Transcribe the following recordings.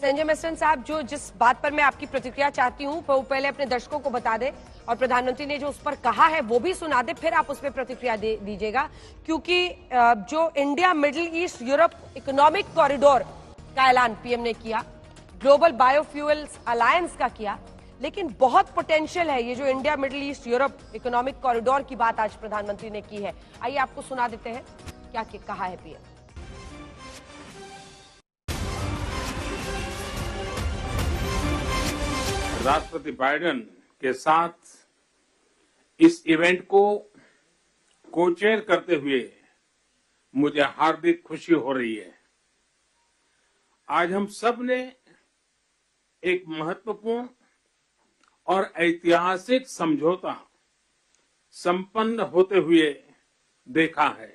संजय मिश्रण साहब, जो जिस बात पर मैं आपकी प्रतिक्रिया चाहती हूँ वो पहले अपने दर्शकों को बता दे और प्रधानमंत्री ने जो उस पर कहा है वो भी सुना दे, फिर आप उस पर प्रतिक्रिया दीजिएगा। क्योंकि जो India middle east Europe economic corridor का ऐलान पीएम ने किया, ग्लोबल बायोफ्यूल्स अलायंस का किया, लेकिन बहुत पोटेंशियल है ये जो India middle east Europe economic corridor की बात आज प्रधानमंत्री ने की है। आइए आपको सुना देते हैं क्या कहा है पीएम। राष्ट्रपति बाइडेन के साथ इस इवेंट को को-चेयर करते हुए मुझे हार्दिक खुशी हो रही है। आज हम सब ने एक महत्वपूर्ण और ऐतिहासिक समझौता संपन्न होते हुए देखा है।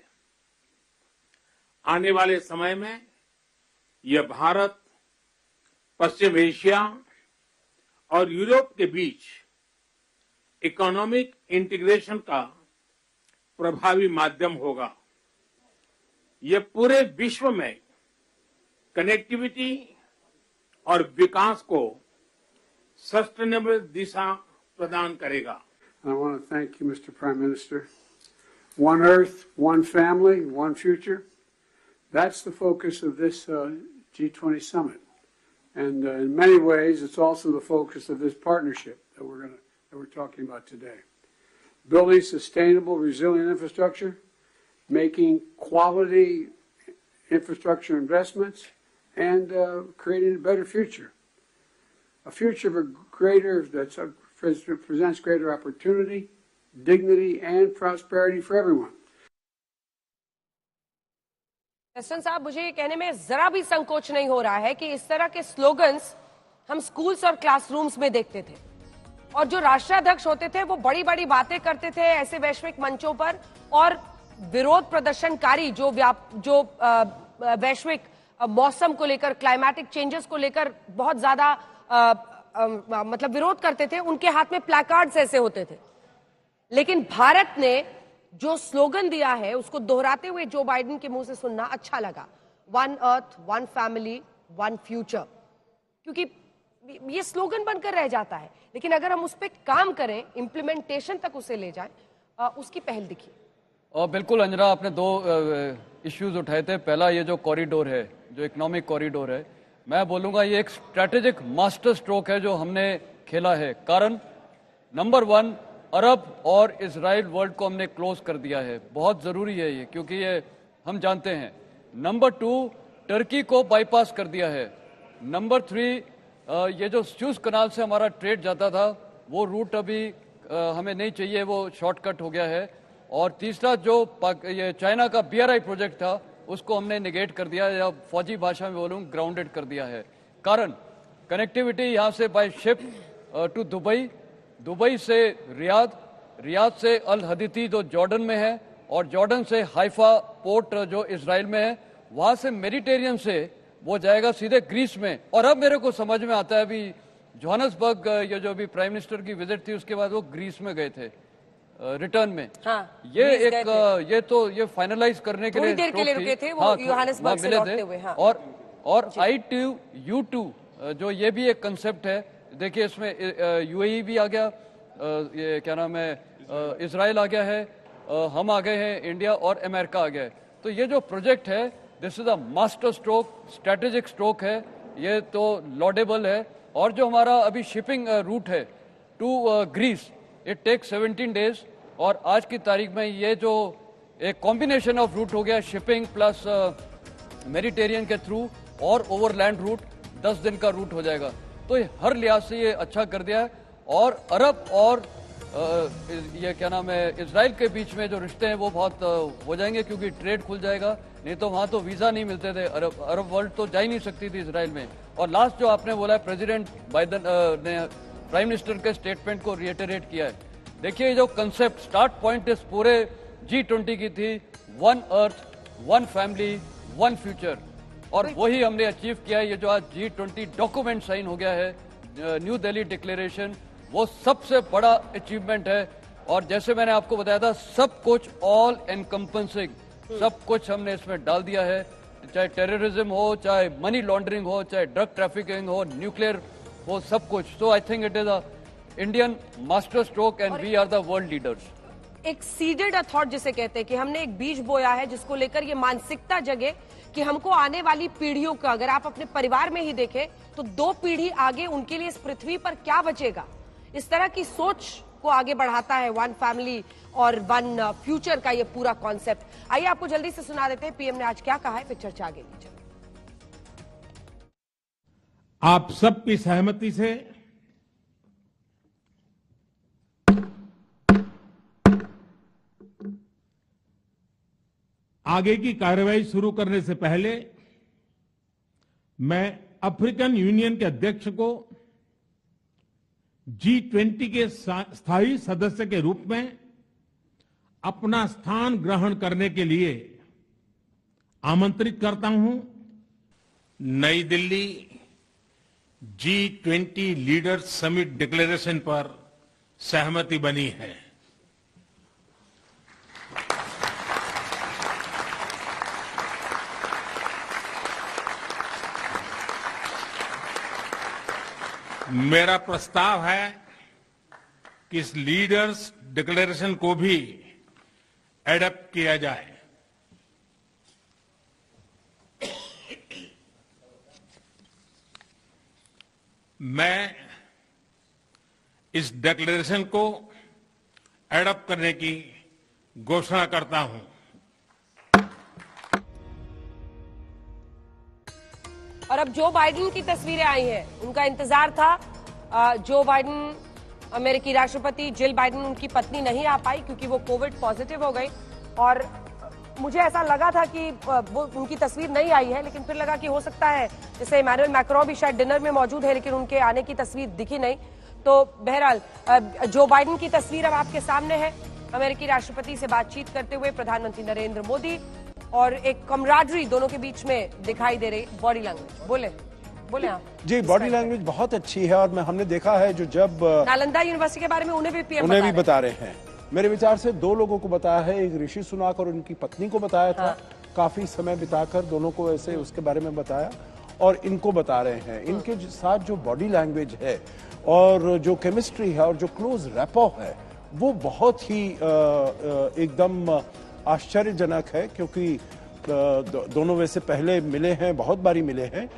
आने वाले समय में यह भारत, पश्चिम एशिया और यूरोप के बीच इकोनॉमिक इंटीग्रेशन का प्रभावी माध्यम होगा। यह पूरे विश्व में कनेक्टिविटी और विकास को सस्टेनेबल दिशा प्रदान करेगा। I want to thank you, Mr. Prime Minister. One Earth, one family, one future. That's the focus of this G20 summit. And in many ways, it's also the focus of this partnership that we're talking about today. Building sustainable, resilient infrastructure, making quality infrastructure investments, and creating a better future. A future that presents greater opportunity, dignity, and prosperity for everyone. मिश्रण साहब, मुझे ये कहने में जरा भी संकोच नहीं हो रहा है कि इस तरह के स्लोगन्स हम स्कूल्स और क्लासरूम्स में देखते थे, और जो राष्ट्राध्यक्ष होते थे वो बड़ी बड़ी बातें करते थे ऐसे वैश्विक मंचों पर, और विरोध प्रदर्शनकारी जो वैश्विक मौसम को लेकर, क्लाइमेटिक चेंजेस को लेकर बहुत ज्यादा मतलब विरोध करते थे, उनके हाथ में प्लैकार्ड्स ऐसे होते थे। लेकिन भारत ने जो स्लोगन दिया है उसको दोहराते हुए जो बाइडेन के मुंह से सुनना अच्छा लगा, one earth, one family, one future. क्योंकि ये स्लोगन बनकर रह जाता है, लेकिन अगर हम उस पर काम करें, इंप्लीमेंटेशन तक उसे ले जाएं, उसकी पहल दिखी। और बिल्कुल अंजना, आपने दो इश्यूज उठाए थे। पहला ये जो कॉरिडोर है, जो इकोनॉमिक कॉरिडोर है, मैं बोलूंगा ये एक स्ट्रैटेजिक मास्टर स्ट्रोक है जो हमने खेला है। कारण नंबर 1, अरब और इजराइल वर्ल्ड को हमने क्लोज कर दिया है। बहुत ज़रूरी है ये, क्योंकि ये हम जानते हैं। नंबर 2, टर्की को बाईपास कर दिया है। नंबर 3, ये जो स्यूज कनाल से हमारा ट्रेड जाता था वो रूट अभी हमें नहीं चाहिए, वो शॉर्टकट हो गया है। और तीसरा जो ये चाइना का BRI प्रोजेक्ट था उसको हमने निगेट कर दिया, या फौजी भाषा में बोलूँ ग्राउंडेड कर दिया है। कारण कनेक्टिविटी यहाँ से by ship to Dubai, Dubai से रियाद, रियाद से अल हदीती जो जॉर्डन में है, और जॉर्डन से हाइफा पोर्ट जो इजराइल में है, वहाँ से मेडिटेरियन से वो जाएगा सीधे ग्रीस में। और अब मेरे को समझ में आता है, अभी जोहान्सबर्ग ये जो अभी प्राइम मिनिस्टर की विजिट थी उसके बाद वो ग्रीस में गए थे रिटर्न में। हाँ, ये फाइनलाइज करने के लिए देर के लिए रुके थे वो, जोहान्सबर्ग से लौटते हुए। हाँ। और I2U2 जो ये भी एक कंसेप्ट है। देखिए इसमें UAE भी आ गया, ये क्या नाम है, इजराइल आ गया है, हम आ गए हैं, इंडिया और अमेरिका आ गया है। तो ये जो प्रोजेक्ट है, this is a master stroke, strategic stroke है, ये तो लॉडेबल है। और जो हमारा अभी शिपिंग रूट है to Greece, it take 17 days, और आज की तारीख में ये जो एक कॉम्बिनेशन ऑफ रूट हो गया, शिपिंग प्लस मेडिटेरियन के थ्रू और ओवरलैंड रूट, 10 दिन का रूट हो जाएगा। तो ये हर लिहाज से ये अच्छा कर दिया है। और अरब और ये क्या नाम है, इजराइल के बीच में जो रिश्ते हैं वो बहुत हो जाएंगे, क्योंकि ट्रेड खुल जाएगा। नहीं तो वहाँ तो वीज़ा नहीं मिलते थे, अरब वर्ल्ड तो जा ही नहीं सकती थी इजराइल में। और लास्ट जो आपने बोला है, प्रेसिडेंट बाइडेन ने प्राइम मिनिस्टर के स्टेटमेंट को रिएटरेट किया है। देखिए जो कंसेप्ट, स्टार्ट पॉइंट इस पूरे G20 की थी, one earth, one family, one future, और वही हमने अचीव किया है। ये जो आज G20 डॉक्यूमेंट साइन हो गया है, न्यू दिल्ली डिक्लेरेशन, वो सबसे बड़ा अचीवमेंट है। और जैसे मैंने आपको बताया था, सब कुछ ऑल एनकम्पेंसिंग, सब कुछ हमने इसमें डाल दिया है। चाहे टेररिज्म हो, चाहे मनी लॉन्ड्रिंग हो, चाहे ड्रग ट्रैफिकिंग हो, न्यूक्लियर हो, सब कुछ। So I think it is a Indian master stroke and we are the world leaders. एक सीडेड अ थॉट जिसे कहते हैं कि हमने एक बीज बोया है जिसको लेकर ये मानसिकता जगे कि हमको आने वाली पीढ़ियों का, अगर आप अपने परिवार में ही देखें तो 2 पीढ़ी आगे उनके लिए इस पृथ्वी पर क्या बचेगा, इस तरह की सोच को आगे बढ़ाता है वन फैमिली और वन फ्यूचर का ये पूरा कॉन्सेप्ट। आइए आपको जल्दी से सुना देते हैं पीएम ने आज क्या कहा है, फिर चर्चा आगे लीजिए। आप सबकी सहमति से आगे की कार्रवाई शुरू करने से पहले मैं अफ्रीकन यूनियन के अध्यक्ष को G20 के स्थायी सदस्य के रूप में अपना स्थान ग्रहण करने के लिए आमंत्रित करता हूं। नई Delhi G20 leaders summit declaration पर सहमति बनी है। मेरा प्रस्ताव है कि इस लीडर्स डिक्लेरेशन को भी एडॉप्ट किया जाए। मैं इस डिक्लेरेशन को एडॉप्ट करने की घोषणा करता हूं। और अब जो बाइडेन की तस्वीरें आई हैं, उनका इंतजार था। जो बाइडेन अमेरिकी राष्ट्रपति जिल बाइडेन, उनकी पत्नी नहीं आ पाई क्योंकि वो कोविड पॉजिटिव हो गई। और मुझे ऐसा लगा था कि वो उनकी तस्वीर नहीं आई है, लेकिन फिर लगा कि हो सकता है, जैसे इमैनुअल मैक्रोन भी शायद डिनर में मौजूद है लेकिन उनके आने की तस्वीर दिखी नहीं। तो बहरहाल जो बाइडेन की तस्वीर अब आपके सामने है, अमेरिकी राष्ट्रपति से बातचीत करते हुए प्रधानमंत्री नरेंद्र मोदी, और एक कमराडरी दोनों के बीच में दिखाई दे रही। बॉडी लैंग्वेज बोले आप जी, बॉडी लैंग्वेज बहुत अच्छी है। और हमने देखा है जो जब नालंदा यूनिवर्सिटी के बारे में उन्हें भी पीएम बता रहे हैं। मेरे विचार से 2 लोगों को बताया है, एक ऋषि सुनाक और उनकी पत्नी को बताया था। काफी समय बिताकर दोनों को ऐसे उसके बारे में बताया और इनको बता रहे हैं। इनके साथ जो बॉडी लैंग्वेज है और जो केमिस्ट्री है और जो क्लोज रैपो है, वो बहुत ही एकदम आश्चर्यजनक है। क्योंकि दोनों वैसे पहले मिले हैं, बहुत बारी मिले हैं,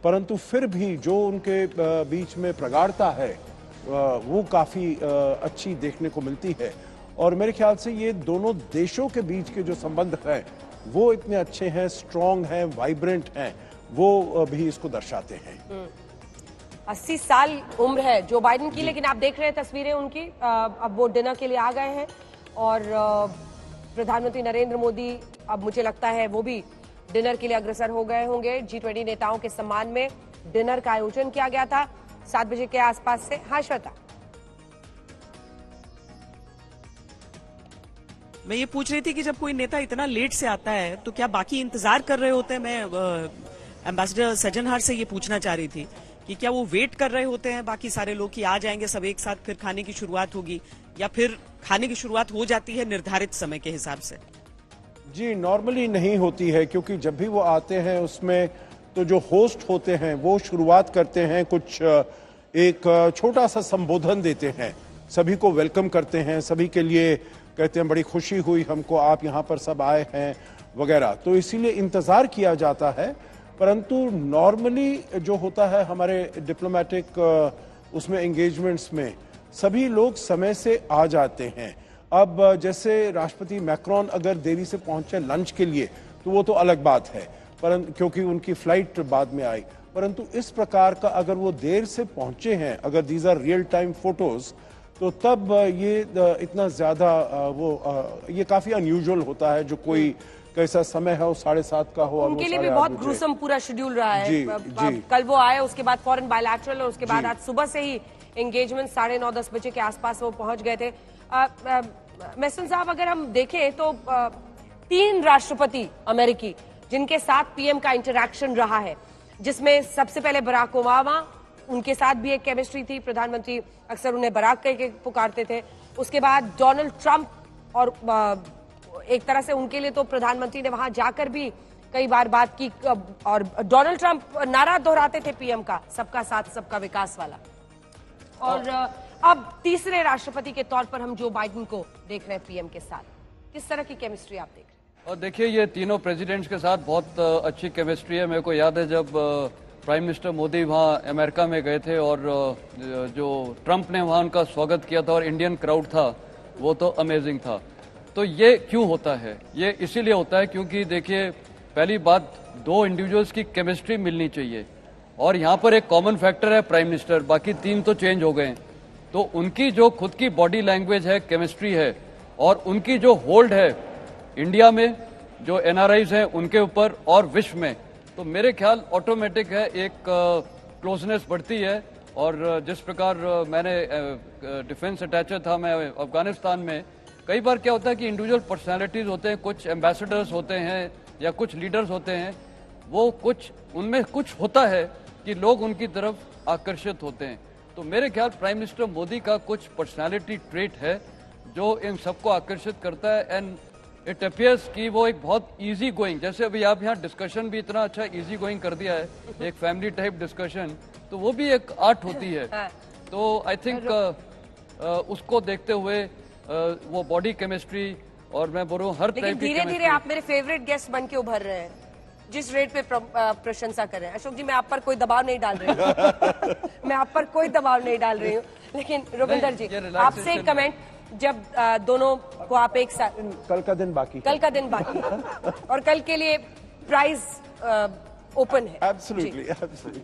परंतु फिर भी जो उनके बीच में प्रगाढ़ता है वो काफी अच्छी देखने को मिलती है। और मेरे ख्याल से ये दोनों देशों के बीच के जो संबंध हैं वो इतने अच्छे हैं, स्ट्रांग हैं, वाइब्रेंट हैं, वो भी इसको दर्शाते हैं। 80 साल उम्र है जो बाइडेन की, लेकिन आप देख रहे हैं तस्वीरें उनकी। अब वो डिनर के लिए आ गए हैं और प्रधानमंत्री नरेंद्र मोदी, अब मुझे लगता है वो भी डिनर के लिए अग्रसर हो गए होंगे। G20 नेताओं के सम्मान में डिनर का आयोजन किया गया था 7 बजे के आसपास से। हाँ श्वेता, मैं ये पूछ रही थी कि जब कोई नेता इतना लेट से आता है तो क्या बाकी इंतजार कर रहे होते हैं? मैं एम्बेसडर सज्जनहार से ये पूछना चाह रही थी कि क्या वो वेट कर रहे होते हैं बाकी सारे लोग कि आ जाएंगे सब एक साथ, फिर खाने की शुरुआत होगी, या फिर खाने की शुरुआत हो जाती है निर्धारित समय के हिसाब से? जी, नॉर्मली नहीं होती है, क्योंकि जब भी वो आते हैं उसमें तो जो होस्ट होते हैं वो शुरुआत करते हैं, कुछ एक छोटा सा संबोधन देते हैं, सभी को वेलकम करते हैं, सभी के लिए कहते हैं बड़ी खुशी हुई हमको, आप यहाँ पर सब आए हैं वगैरह। तो इसीलिए इंतजार किया जाता है। परंतु नॉर्मली जो होता है हमारे डिप्लोमेटिक उसमें एंगेजमेंट्स में सभी लोग समय से आ जाते हैं। अब जैसे राष्ट्रपति मैक्रोन अगर देरी से पहुंचे लंच के लिए तो वो तो अलग बात है, परंतु क्योंकि उनकी फ्लाइट बाद में आई। परंतु इस प्रकार का अगर वो देर से पहुंचे हैं, अगर these are real time photos, तो तब ये इतना ज्यादा ये काफी अनयूजुअल होता है। जो कोई कैसा समय है वो 7:30 का हो और उनके लिए भी बहुत ग्रूसम पूरा शेड्यूल रहा है। जी। कल वो आए, उसके बाद फॉरेन बायलैटरल, और उसके बाद आज सुबह से ही एंगेजमेंट 9:30-10 बजे के आसपास वो पहुंच गए थे। मेसन साहब, अगर हम देखें तो 3 राष्ट्रपति अमेरिकी जिनके साथ पीएम का इंटरैक्शन रहा है, जिसमें सबसे पहले बराक ओबामा, उनके साथ भी एक केमिस्ट्री थी, प्रधानमंत्री अक्सर उन्हें बराक कह के पुकारते थे। उसके बाद डोनाल्ड ट्रंप, और एक तरह से उनके लिए तो प्रधानमंत्री ने वहां जाकर भी कई बार बात की, और डोनाल्ड ट्रंप नारा दोहराते थे पीएम का, सबका साथ सबका विकास वाला। और अब तीसरे राष्ट्रपति के तौर पर हम जो बाइडेन को देख रहे हैं पीएम के साथ, किस तरह की केमिस्ट्री आप देख रहे हैं? और देखिए, ये तीनों प्रेसिडेंट्स के साथ बहुत अच्छी केमिस्ट्री है। मेरे को याद है जब प्राइम मिनिस्टर मोदी वहाँ अमेरिका में गए थे और जो ट्रंप ने वहाँ उनका स्वागत किया था और इंडियन क्राउड था, वो तो अमेजिंग था। तो ये क्यों होता है? ये इसीलिए होता है क्योंकि देखिए, पहली बात, दो इंडिविजुअल्स की केमिस्ट्री मिलनी चाहिए, और यहाँ पर एक कॉमन फैक्टर है प्राइम मिनिस्टर, बाकी तीन तो चेंज हो गए। तो उनकी जो खुद की बॉडी लैंग्वेज है, केमिस्ट्री है, और उनकी जो होल्ड है इंडिया में, जो एनआरआईज हैं उनके ऊपर और विश्व में, तो मेरे ख्याल ऑटोमेटिक है, एक क्लोजनेस बढ़ती है। और जिस प्रकार मैंने डिफेंस अटैचर था मैं अफगानिस्तान में, कई बार क्या होता है कि इंडिविजुअल पर्सनैलिटीज होते हैं, कुछ एम्बेसडर्स होते हैं या कुछ लीडर्स होते हैं, वो कुछ उनमें कुछ होता है कि लोग उनकी तरफ आकर्षित होते हैं। तो मेरे ख्याल प्राइम मिनिस्टर मोदी का कुछ पर्सनालिटी ट्रेट है जो इन सबको आकर्षित करता है। एंड इट अपियर्स कि वो एक बहुत इजी गोइंग, जैसे अभी आप यहाँ डिस्कशन भी इतना अच्छा इजी गोइंग कर दिया है, एक फैमिली टाइप डिस्कशन, तो वो भी एक आर्ट होती है। तो आई थिंक उसको देखते हुए वो बॉडी केमिस्ट्री, और मैं बोल रहा हूँ हर टाइप की धीरे धीरे आप मेरे फेवरेट गेस्ट बन के उभर रहे हैं, जिस रेट पे प्रशंसा कर रहे हैं। अशोक जी, मैं आप पर कोई दबाव नहीं डाल रही हूँ मैं आप पर कोई दबाव नहीं डाल रही हूँ, लेकिन रुपिंदर जी, आपसे एक कमेंट, जब दोनों को आप एक साथ, कल का दिन बाकी और कल के लिए प्राइज ओपन है। एब्सोल्युटली।